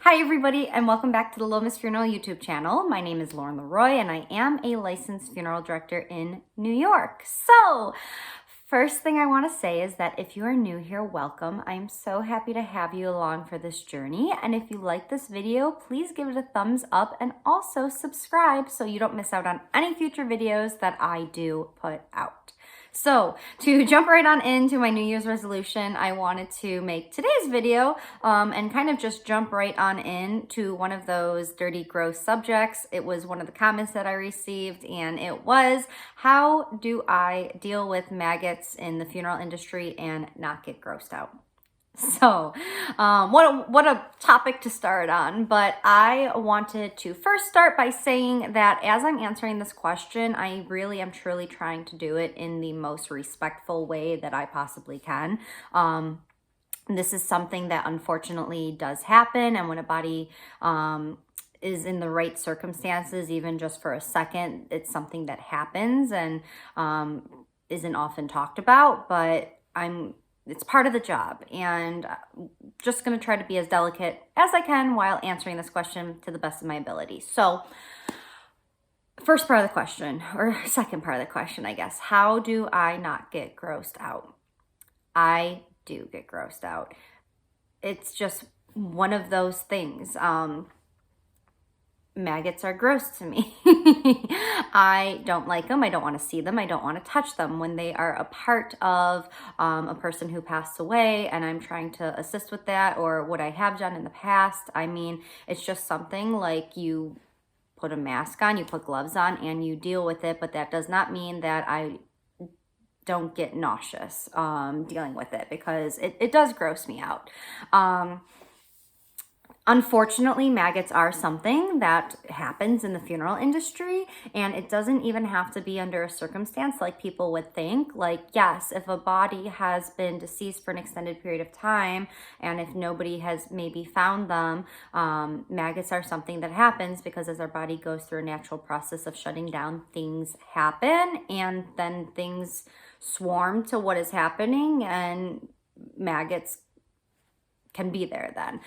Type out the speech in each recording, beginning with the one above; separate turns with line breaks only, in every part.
Hi everybody, and welcome back to the Little Miss Funeral YouTube channel. My name is Lauren Leroy and I am a licensed funeral director in New York. So, first thing I want to say is that if you are new here, welcome. I am so happy to have you along for this journey. And if you like this video, please give it a thumbs up and also subscribe so you don't miss out on any future videos that I do put out. So to jump right on into my New Year's resolution, I wanted to make today's video and kind of just jump right on into one of those dirty, gross subjects. It was one of the comments that I received, and it was, how do I deal with maggots in the funeral industry and not get grossed out? So, what a topic to start on, but I wanted to first start by saying that as I'm answering this question, I really am truly trying to do it in the most respectful way that I possibly can. This is something that unfortunately does happen, and when a body is in the right circumstances, even just for a second, it's something that happens and isn't often talked about, but it's part of the job, and just going to try to be as delicate as I can while answering this question to the best of my ability. So, first part of the question, or second part of the question, I guess, how do I not get grossed out? I do get grossed out. It's just one of those things. Maggots are gross to me. I don't like them. I don't want to see them. I don't want to touch them when they are a part of a person who passed away and I'm trying to assist with that, or what I have done in the past. I mean, it's just something like you put a mask on, you put gloves on, and you deal with it, but that does not mean that I don't get nauseous dealing with it, because it does gross me out. Unfortunately, maggots are something that happens in the funeral industry, and it doesn't even have to be under a circumstance like people would think. Like, yes, if a body has been deceased for an extended period of time, and if nobody has maybe found them, maggots are something that happens because as our body goes through a natural process of shutting down, things happen, and then things swarm to what is happening, and maggots can be there then.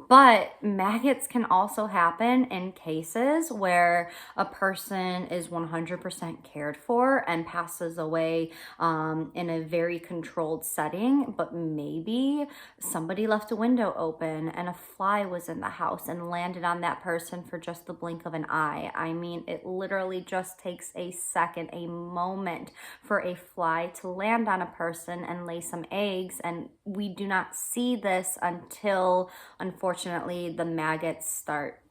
But maggots can also happen in cases where a person is 100% cared for and passes away in a very controlled setting, but maybe somebody left a window open and a fly was in the house and landed on that person for just the blink of an eye. I mean, it literally just takes a second, a moment for a fly to land on a person and lay some eggs, and we do not see this until, unfortunately, the maggots start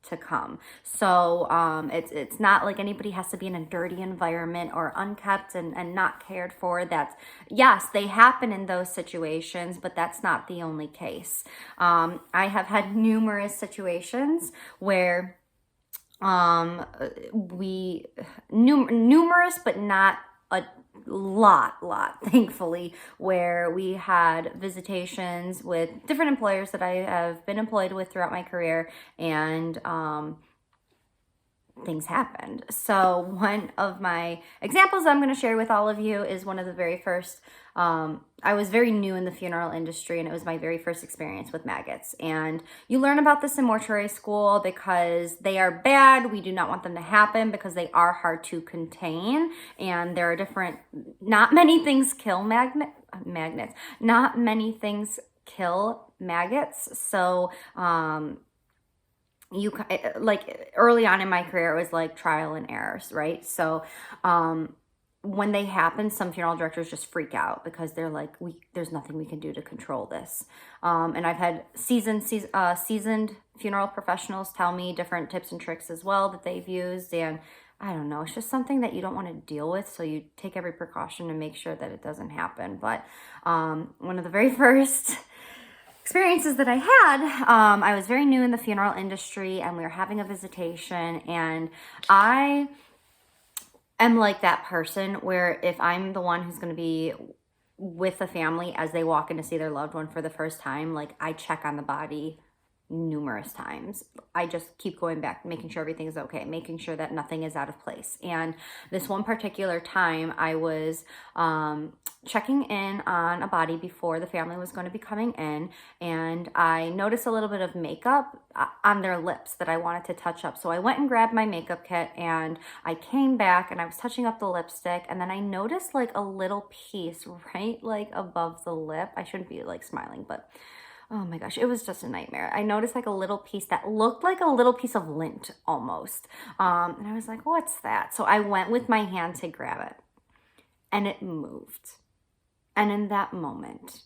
to come. So it's not like anybody has to be in a dirty environment or unkept and not cared for. That's, yes, they happen in those situations, but that's not the only case. I have had numerous situations where numerous, but not a lot, thankfully, where we had visitations with different employers that I have been employed with throughout my career, and things happened. So one of my examples I'm going to share with all of you is one of the very first, I was very new in the funeral industry, and it was my very first experience with maggots. And you learn about this in mortuary school because they are bad. We do not want them to happen because they are hard to contain. And there are different, not many things kill magnets. Not many things kill maggots. So, like early on in my career, it was like trial and errors, right? So, when they happen, some funeral directors just freak out because they're like, there's nothing we can do to control this. And I've had seasoned funeral professionals tell me different tips and tricks as well that they've used. And I don't know, it's just something that you don't want to deal with. So you take every precaution to make sure that it doesn't happen. But one of the very first experiences that I had, I was very new in the funeral industry, and we were having a visitation, and I am like that person where if I'm the one who's going to be with the family as they walk in to see their loved one for the first time, like, I check on the body numerous times. I just keep going back, making sure everything's okay, making sure that nothing is out of place. And this one particular time, I was checking in on a body before the family was going to be coming in, and I noticed a little bit of makeup on their lips that I wanted to touch up. So I went and grabbed my makeup kit, and I came back and I was touching up the lipstick, and then I noticed like a little piece right like above the lip. I shouldn't be like smiling, but oh my gosh, it was just a nightmare. I noticed like a little piece that looked like a little piece of lint almost. And I was like, what's that? So I went with my hand to grab it, and it moved. And in that moment,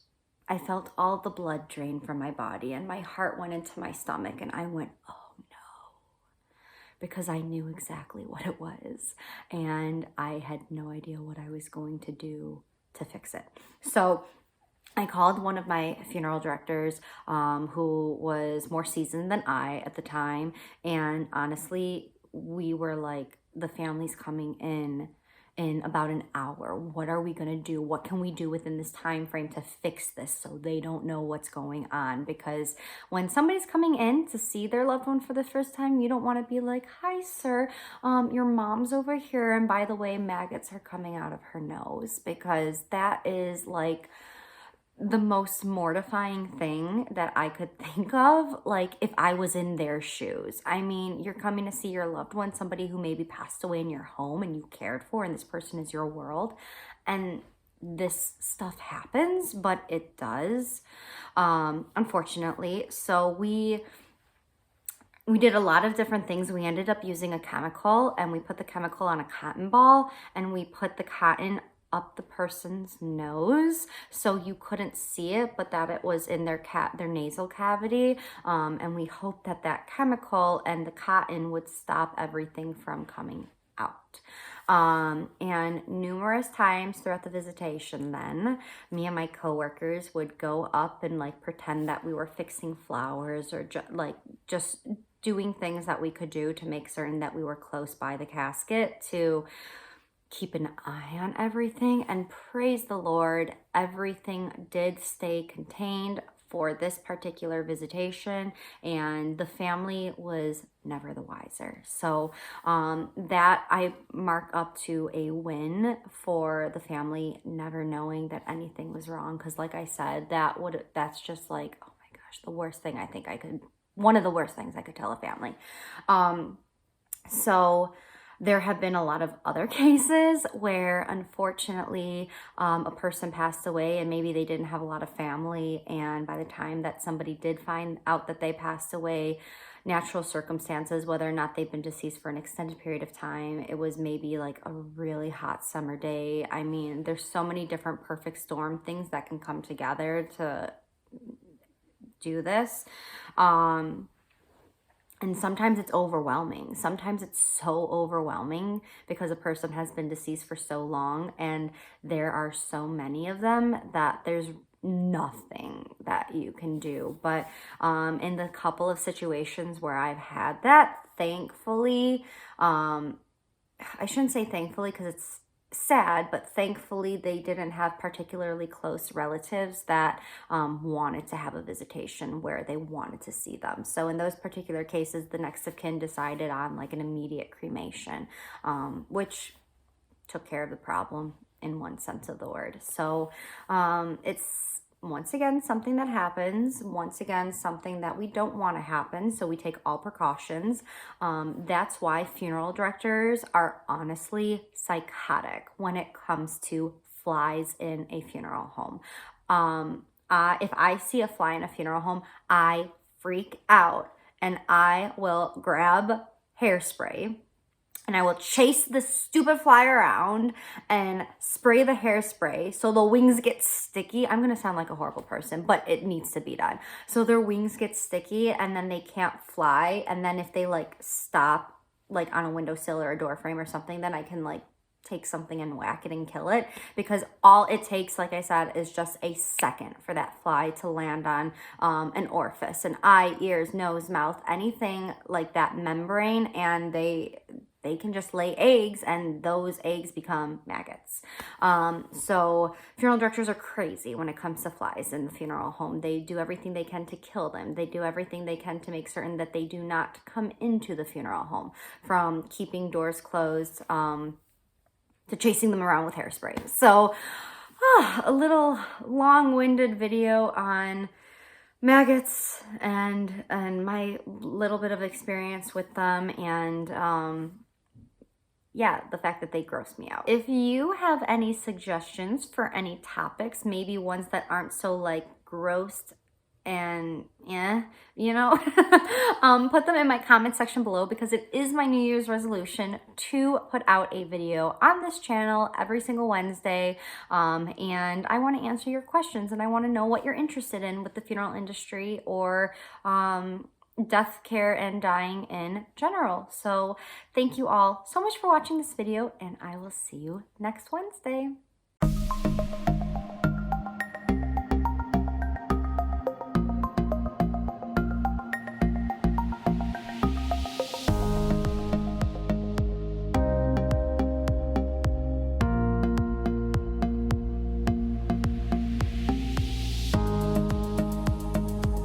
I felt all the blood drain from my body, and my heart went into my stomach, and I went, oh no, because I knew exactly what it was. And I had no idea what I was going to do to fix it. So I called one of my funeral directors who was more seasoned than I at the time. And honestly, we were like, the family's coming in about an hour. What are we going to do? What can we do within this time frame to fix this so they don't know what's going on? Because when somebody's coming in to see their loved one for the first time, you don't want to be like, hi, sir, your mom's over here. And by the way, maggots are coming out of her nose, because that is like the most mortifying thing that I could think of, like if I was in their shoes. I mean, you're coming to see your loved one, somebody who maybe passed away in your home and you cared for, and this person is your world, and this stuff happens, but it does, unfortunately. So we did a lot of different things. We ended up using a chemical, and we put the chemical on a cotton ball, and we put the cotton up the person's nose so you couldn't see it, but that it was in their nasal cavity. And we hoped that that chemical and the cotton would stop everything from coming out. And numerous times throughout the visitation, then me and my coworkers would go up and like pretend that we were fixing flowers, or just doing things that we could do to make certain that we were close by the casket to keep an eye on everything. And praise the Lord, everything did stay contained for this particular visitation, and the family was never the wiser. So that I mark up to a win for the family never knowing that anything was wrong, because like I said, that's just like, oh my gosh, the worst thing one of the worst things I could tell a family. So there have been a lot of other cases where unfortunately a person passed away, and maybe they didn't have a lot of family, and by the time that somebody did find out that they passed away, natural circumstances, whether or not they've been deceased for an extended period of time, it was maybe like a really hot summer day. I mean, there's so many different perfect storm things that can come together to do this. And sometimes it's overwhelming. Sometimes it's so overwhelming because a person has been deceased for so long, and there are so many of them that there's nothing that you can do. But in the couple of situations where I've had that, thankfully, I shouldn't say thankfully because it's sad, but thankfully they didn't have particularly close relatives that wanted to have a visitation where they wanted to see them. So in those particular cases, the next of kin decided on like an immediate cremation, which took care of the problem in one sense of the word. So it's once again something that happens, once again something that we don't want to happen, so we take all precautions. That's why funeral directors are honestly psychotic when it comes to flies in a funeral home. If I see a fly in a funeral home, I freak out, and I will grab hairspray, and I will chase the stupid fly around and spray the hairspray so the wings get sticky. I'm going to sound like a horrible person, but it needs to be done. So their wings get sticky, and then they can't fly. And then if they like stop like on a windowsill or a door frame or something, then I can like take something and whack it and kill it, because all it takes, like I said, is just a second for that fly to land on an orifice, an eye, ears, nose, mouth, anything like that membrane, and they can just lay eggs and those eggs become maggots. So funeral directors are crazy when it comes to flies in the funeral home. They do everything they can to kill them. They do everything they can to make certain that they do not come into the funeral home, from keeping doors closed to chasing them around with hairspray. So a little long-winded video on maggots and my little bit of experience with them, and yeah, the fact that they gross me out. If you have any suggestions for any topics, maybe ones that aren't so like gross and you know, put them in my comment section below, because it is my New Year's resolution to put out a video on this channel every single Wednesday. And I want to answer your questions, and I want to know what you're interested in with the funeral industry, or death care and dying in general. So thank you all so much for watching this video, and I will see you next Wednesday.